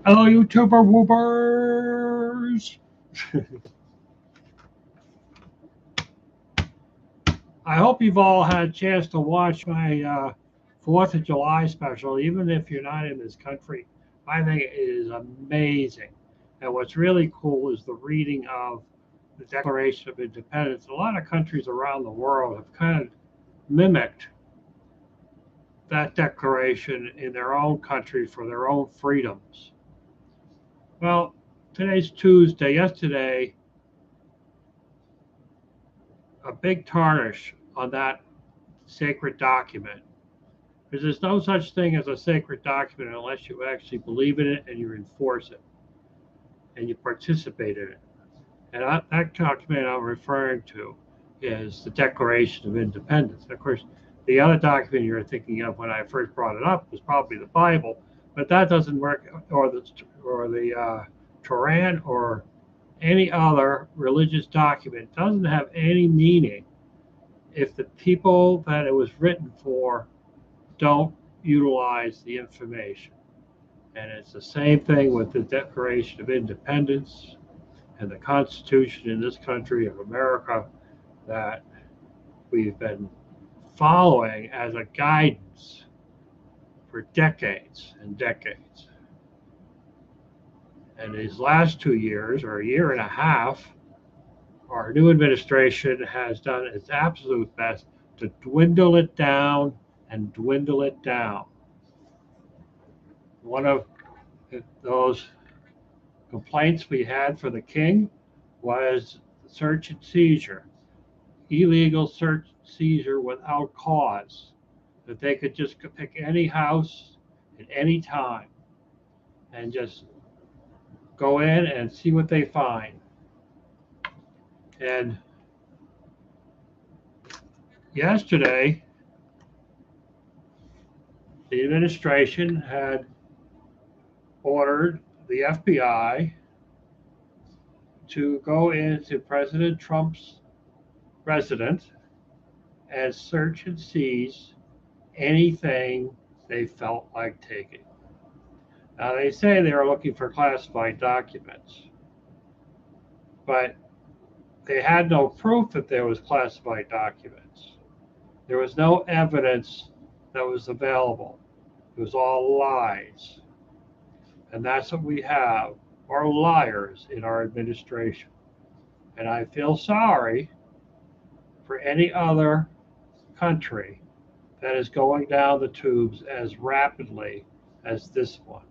Hello, YouTuber woobers! I hope you've all had a chance to watch my 4th of July special, even if you're not in this country. I think it is amazing. And what's really cool is the reading of the Declaration of Independence. A lot of countries around the world have kind of mimicked that declaration in their own country for their own freedoms. Well, today's Tuesday. Yesterday, a big tarnish on that sacred document. Because there's no such thing as a sacred document unless you actually believe in it and you enforce it and you participate in it. And that document I'm referring to is the Declaration of Independence. And of course, the other document you're thinking of when I first brought it up was probably the Bible, but that doesn't work, or the Quran or any other religious document doesn't have any meaning if the people that it was written for don't utilize the information. And it's the same thing with the Declaration of Independence and the Constitution in this country of America that we've been following as a guidance for decades and decades. And these last 2 years, or a year and a half, our new administration has done its absolute best to dwindle it down and dwindle it down. One of those complaints we had for the king was search and seizure, illegal search and seizure without cause, that they could just pick any house at any time and just go in and see what they find. And yesterday, the administration had ordered the FBI to go into President Trump's residence and search and seize anything they felt like taking. Now, they say they are looking for classified documents, but they had no proof that there was classified documents. There was no evidence that was available. It was all lies. And that's what we have, are liars in our administration. And I feel sorry for any other country that is going down the tubes as rapidly as this one.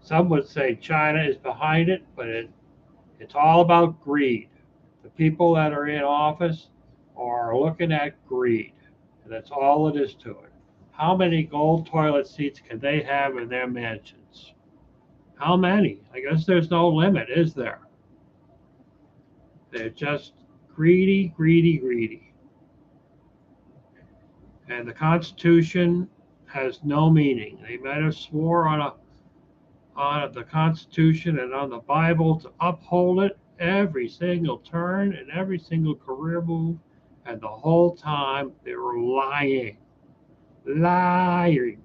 Some would say China is behind it, but it's all about greed. The people that are in office are looking at greed, and that's all it is to it. How many gold toilet seats can they have in their mansions? How many? I guess there's no limit, is there? They're just greedy, greedy, greedy. And the Constitution has no meaning. They might have swore on the Constitution and on the Bible to uphold it every single turn and every single career move, and the whole time they were lying. Lying.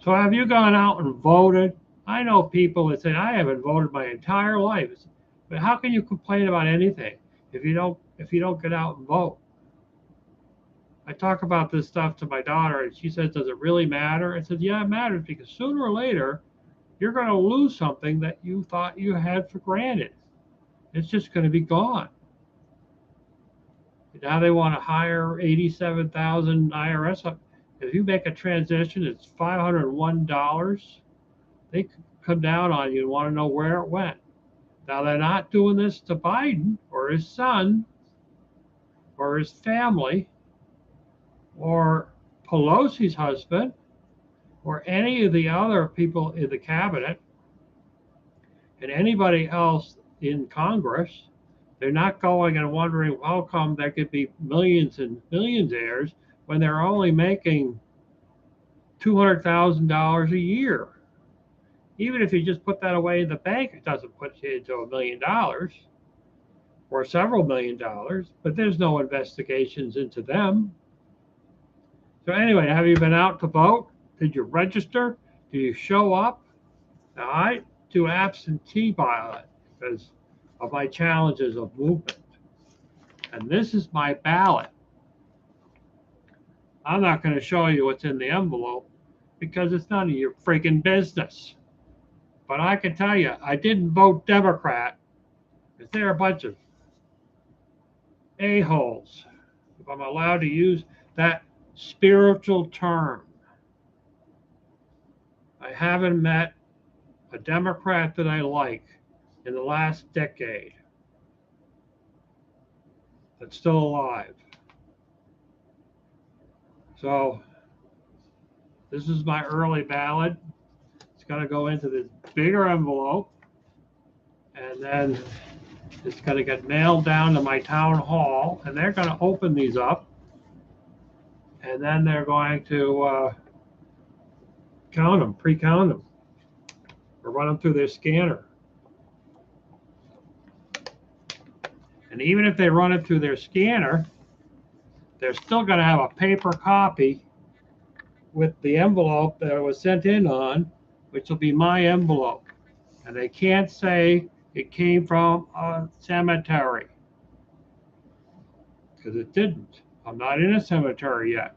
So have you gone out and voted? I know people that say I haven't voted my entire life. But how can you complain about anything if you don't get out and vote? I talk about this stuff to my daughter and she says, "Does it really matter?" I said, "Yeah, it matters because sooner or later you're going to lose something that you thought you had for granted. It's just going to be gone." Now they want to hire 87,000 IRS. If you make a transition, it's $501. They come down on you and want to know where it went. Now they're not doing this to Biden or his son or his family or Pelosi's husband or any of the other people in the cabinet and anybody else in Congress. They're not going and wondering how come there could be millions and millionaires when they're only making $200,000 a year. Even if you just put that away in the bank, it doesn't put you into $1 million or several $1 million, but there's no investigations into them. So anyway, have you been out to vote? Did you register? Do you show up? Now, I do absentee ballot because of my challenges of movement. And this is my ballot. I'm not going to show you what's in the envelope because it's none of your freaking business. But I can tell you, I didn't vote Democrat because they're a bunch of a-holes, if I'm allowed to use that spiritual term. I haven't met a Democrat that I like in the last decade that's still alive. So this is my early ballot. It's going to go into this bigger envelope, and then it's going to get mailed down to my town hall, and they're going to open these up, and then they're going to count them, pre-count them, or run them through their scanner. And even if they run it through their scanner, they're still going to have a paper copy with the envelope that it was sent in on, which will be my envelope. And they can't say it came from a cemetery, because it didn't. I'm not in a cemetery yet.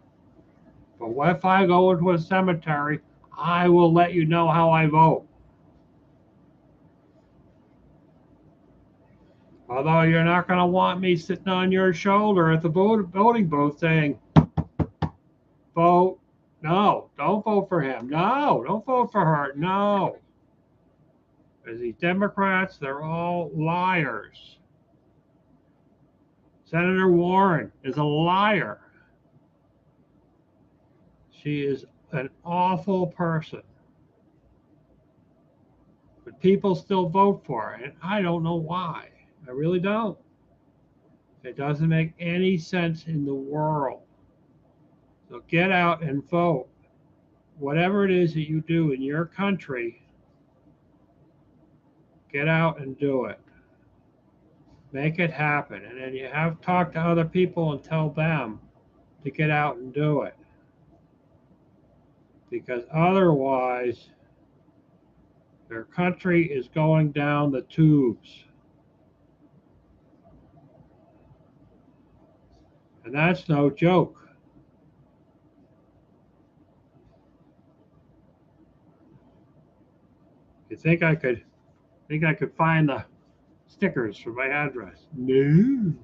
But what if I go into a cemetery? I will let you know how I vote. Although you're not going to want me sitting on your shoulder at the voting booth saying, vote. No, don't vote for him. No, don't vote for her. No. Because these Democrats, they're all liars. Senator Warren is a liar. She is an awful person. But people still vote for her, and I don't know why. I really don't. It doesn't make any sense in the world. So get out and vote. Whatever it is that you do in your country, get out and do it. Make it happen. And then you have to talk to other people and tell them to get out and do it. Because otherwise, their country is going down the tubes. And that's no joke. You think I could find the stickers for my address? No.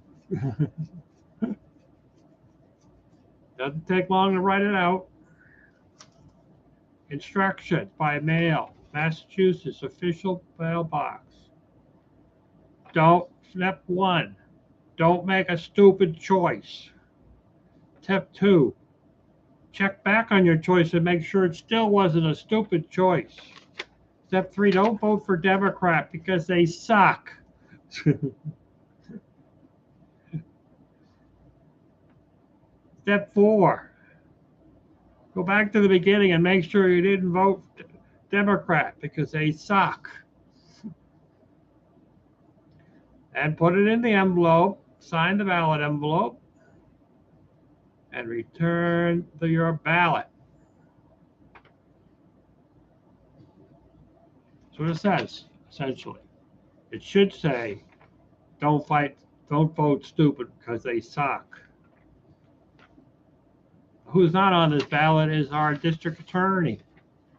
Doesn't take long to write it out. Instruction by mail, Massachusetts official mailbox. Step 1, don't make a stupid choice. Step 2, check back on your choice and make sure it still wasn't a stupid choice. Step 3, don't vote for Democrat because they suck. Step 4, go back to the beginning and make sure you didn't vote Democrat because they suck. And put it in the envelope, sign the ballot envelope, and return your ballot. That's what it says, essentially. It should say, don't vote stupid because they suck. Who's not on this ballot is our district attorney.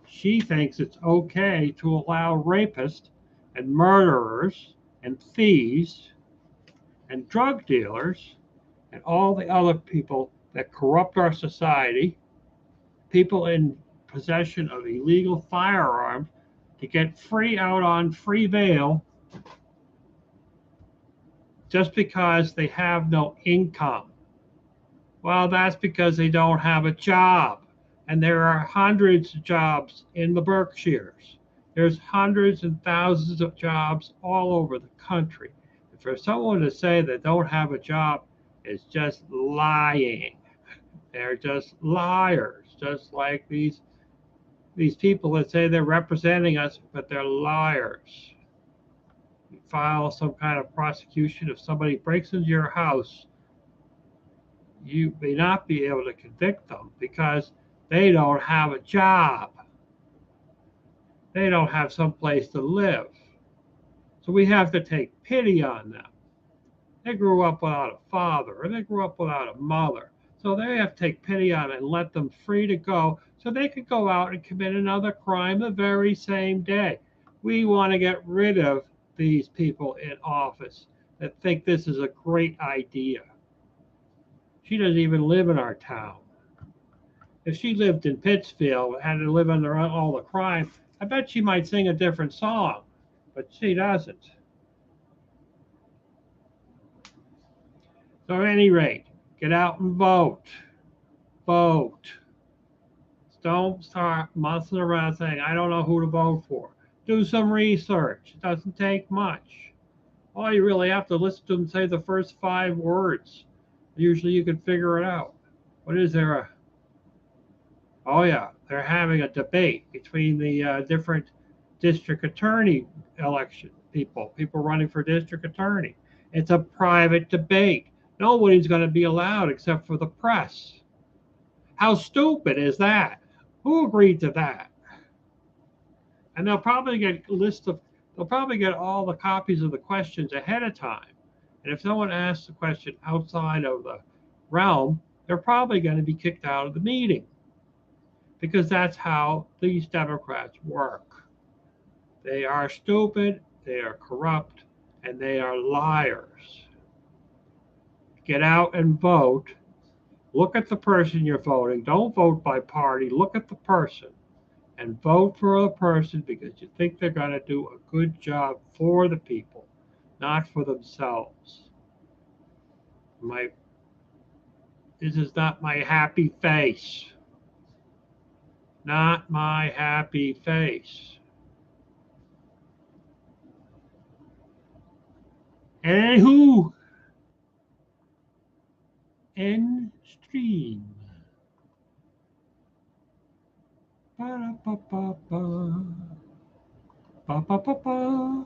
She thinks it's okay to allow rapists and murderers and thieves and drug dealers and all the other people that corrupt our society, people in possession of illegal firearms, to get free out on free bail just because they have no income. Well, that's because they don't have a job. And there are hundreds of jobs in the Berkshires. There's hundreds and thousands of jobs all over the country. And for someone to say they don't have a job is just lying. They're just liars, just like these people that say they're representing us, but they're liars. You file some kind of prosecution. If somebody breaks into your house, you may not be able to convict them because they don't have a job. They don't have some place to live. So we have to take pity on them. They grew up without a father, or they grew up without a mother. So they have to take pity on it and let them free to go so they could go out and commit another crime the very same day. We want to get rid of these people in office that think this is a great idea. She doesn't even live in our town. If she lived in Pittsfield and had to live under all the crime, I bet she might sing a different song, but she doesn't. So at any rate, get out and vote. Vote. Don't start mussing around saying, I don't know who to vote for. Do some research. It doesn't take much. All you really have to listen to them say the first 5 words. Usually you can figure it out. What is there? Oh, yeah, they're having a debate between the different district attorney election people running for district attorney. It's a private debate. Nobody's going to be allowed except for the press. How stupid is that? Who agreed to that? And they'll probably get all the copies of the questions ahead of time. And if someone asks a question outside of the realm, they're probably going to be kicked out of the meeting because that's how these Democrats work. They are stupid, they are corrupt, and they are liars. Get out and vote. Look at the person you're voting. Don't vote by party. Look at the person and vote for the person because you think they're going to do a good job for the people, not for themselves. This is not my happy face. Not my happy face. Anywho, end stream. Ba-da-ba-ba-ba. Ba-ba-ba-ba.